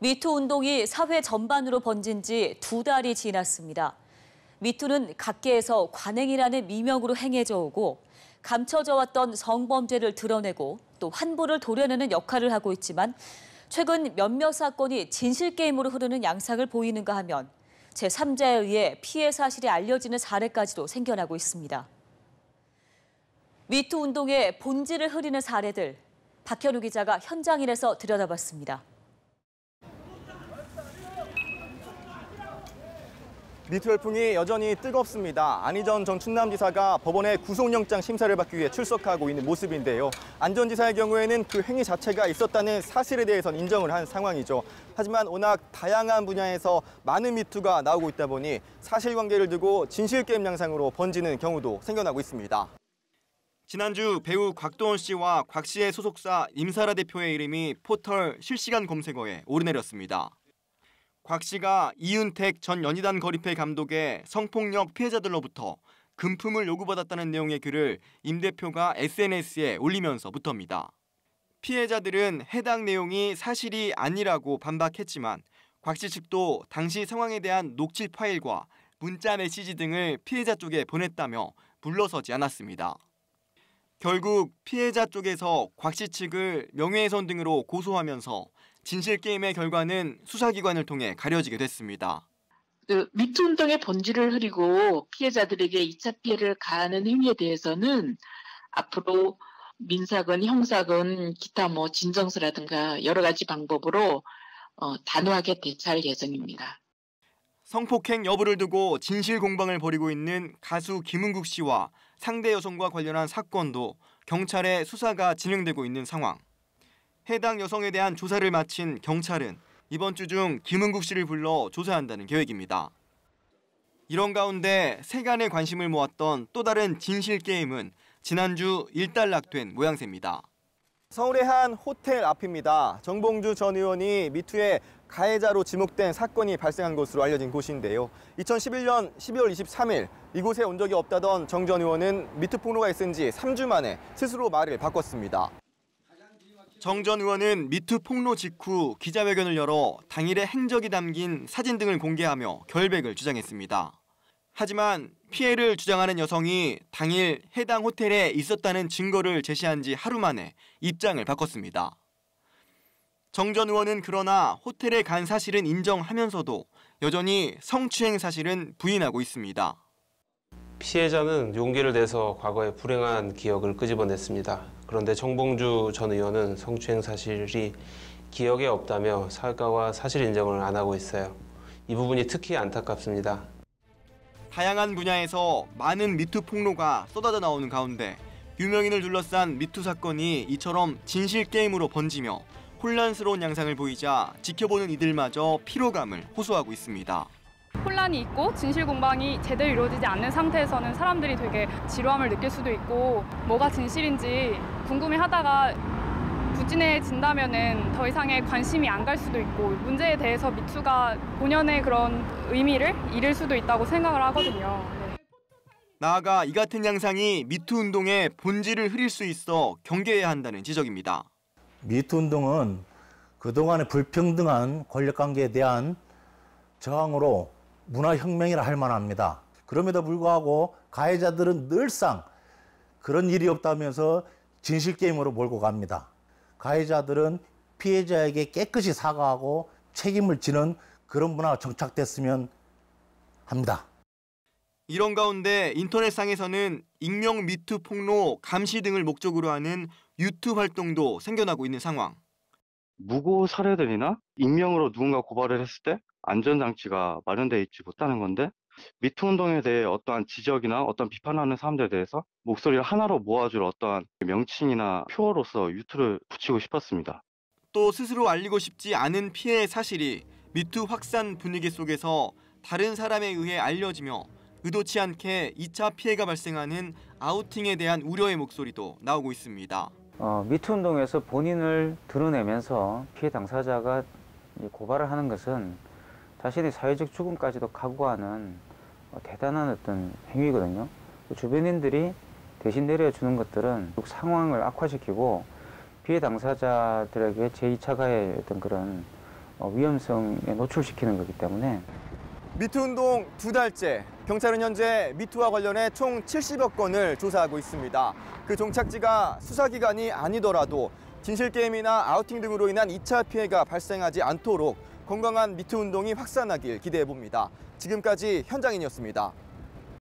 미투 운동이 사회 전반으로 번진 지 2달이 지났습니다. 미투는 각계에서 관행이라는 미명으로 행해져 오고 감춰져 왔던 성범죄를 드러내고 또 환부를 도려내는 역할을 하고 있지만 최근 몇몇 사건이 진실게임으로 흐르는 양상을 보이는가 하면 제3자에 의해 피해 사실이 알려지는 사례까지도 생겨나고 있습니다. 미투 운동의 본질을 흐리는 사례들, 박현우 기자가 현장일에서 들여다봤습니다. 미투 열풍이 여전히 뜨겁습니다. 안희정 전 충남지사가 법원의 구속영장 심사를 받기 위해 출석하고 있는 모습인데요. 안 전 지사의 경우에는 그 행위 자체가 있었다는 사실에 대해서는 인정을 한 상황이죠. 하지만 워낙 다양한 분야에서 많은 미투가 나오고 있다 보니 사실관계를 두고 진실게임 양상으로 번지는 경우도 생겨나고 있습니다. 지난주 배우 곽도원 씨와 곽 씨의 소속사 임사라 대표의 이름이 포털 실시간 검색어에 오르내렸습니다. 곽 씨가 이윤택 전 연희단 거리패 감독의 성폭력 피해자들로부터 금품을 요구받았다는 내용의 글을 임 대표가 SNS에 올리면서부터입니다. 피해자들은 해당 내용이 사실이 아니라고 반박했지만 곽 씨 측도 당시 상황에 대한 녹취 파일과 문자 메시지 등을 피해자 쪽에 보냈다며 물러서지 않았습니다. 결국 피해자 쪽에서 곽 씨 측을 명예훼손 등으로 고소하면서 진실게임의 결과는 수사기관을 통해 가려지게 됐습니다. 미투 운동의 본질을 흐리고 피해자들에게 2차 피해를 가하는 행위에 대해서는 앞으로 민사건, 형사건, 기타 진정서라든가 여러 가지 방법으로 단호하게 대처할 예정입니다. 성폭행 여부를 두고 진실 공방을 벌이고 있는 가수 김은국 씨와 상대 여성과 관련한 사건도 경찰의 수사가 진행되고 있는 상황. 해당 여성에 대한 조사를 마친 경찰은 이번 주 중 김은국 씨를 불러 조사한다는 계획입니다. 이런 가운데 세간의 관심을 모았던 또 다른 진실게임은 지난주 일단락된 모양새입니다. 서울의 한 호텔 앞입니다. 정봉주 전 의원이 미투의 가해자로 지목된 사건이 발생한 것으로 알려진 곳인데요. 2011년 12월 23일 이곳에 온 적이 없다던 정 전 의원은 미투 폭로가 있은 지 3주 만에 스스로 말을 바꿨습니다. 정 전 의원은 미투 폭로 직후 기자회견을 열어 당일의 행적이 담긴 사진 등을 공개하며 결백을 주장했습니다. 하지만 피해를 주장하는 여성이 당일 해당 호텔에 있었다는 증거를 제시한 지 하루 만에 입장을 바꿨습니다. 정 전 의원은 그러나 호텔에 간 사실은 인정하면서도 여전히 성추행 사실은 부인하고 있습니다. 피해자는 용기를 내서 과거의 불행한 기억을 끄집어냈습니다. 그런데 정봉주 전 의원은 성추행 사실이 기억에 없다며 사과와 사실 인정을 안 하고 있어요. 이 부분이 특히 안타깝습니다. 다양한 분야에서 많은 미투 폭로가 쏟아져 나오는 가운데 유명인을 둘러싼 미투 사건이 이처럼 진실게임으로 번지며 혼란스러운 양상을 보이자 지켜보는 이들마저 피로감을 호소하고 있습니다. 혼란이 있고 진실 공방이 제대로 이루어지지 않는 상태에서는 사람들이 되게 지루함을 느낄 수도 있고 뭐가 진실인지 궁금해하다가 부진해진다면은 더 이상의 관심이 안 갈 수도 있고 문제에 대해서 미투가 본연의 그런 의미를 잃을 수도 있다고 생각을 하거든요. 네. 나아가 이 같은 양상이 미투 운동의 본질을 흐릴 수 있어 경계해야 한다는 지적입니다. 미투 운동은 그동안의 불평등한 권력관계에 대한 저항으로 문화혁명이라 할 만합니다. 그럼에도 불구하고 가해자들은 늘상 그런 일이 없다면서 진실게임으로 몰고 갑니다. 가해자들은 피해자에게 깨끗이 사과하고 책임을 지는 그런 문화가 정착됐으면 합니다. 이런 가운데 인터넷상에서는 익명 미투 폭로 감시 등을 목적으로 하는 유튜 활동도 생겨나고 있는 상황. 무고 사례들이나 익명으로 누군가 고발을 했을 때 안전장치가 마련되어 있지 못하는 건데 미투 운동에 대해 어떠한 지적이나 어떤 비판하는 사람들에 대해서 목소리를 하나로 모아줄 어떠한 명칭이나 표어로서 유튜를 붙이고 싶었습니다. 또 스스로 알리고 싶지 않은 피해의 사실이 미투 확산 분위기 속에서 다른 사람에 의해 알려지며 의도치 않게 2차 피해가 발생하는 아우팅에 대한 우려의 목소리도 나오고 있습니다. 미투 운동에서 본인을 드러내면서 피해 당사자가 고발을 하는 것은 자신의 사회적 죽음까지도 각오하는 대단한 어떤 행위거든요. 주변인들이 대신 내려주는 것들은 상황을 악화시키고 피해 당사자들에게 제2차 가해의 어떤 그런 위험성에 노출시키는 거기 때문에 미투 운동 2달째, 경찰은 현재 미투와 관련해 총 70여 건을 조사하고 있습니다. 그 종착지가 수사기관이 아니더라도 진실게임이나 아우팅 등으로 인한 2차 피해가 발생하지 않도록 건강한 미투 운동이 확산하길 기대해봅니다. 지금까지 현장인이었습니다.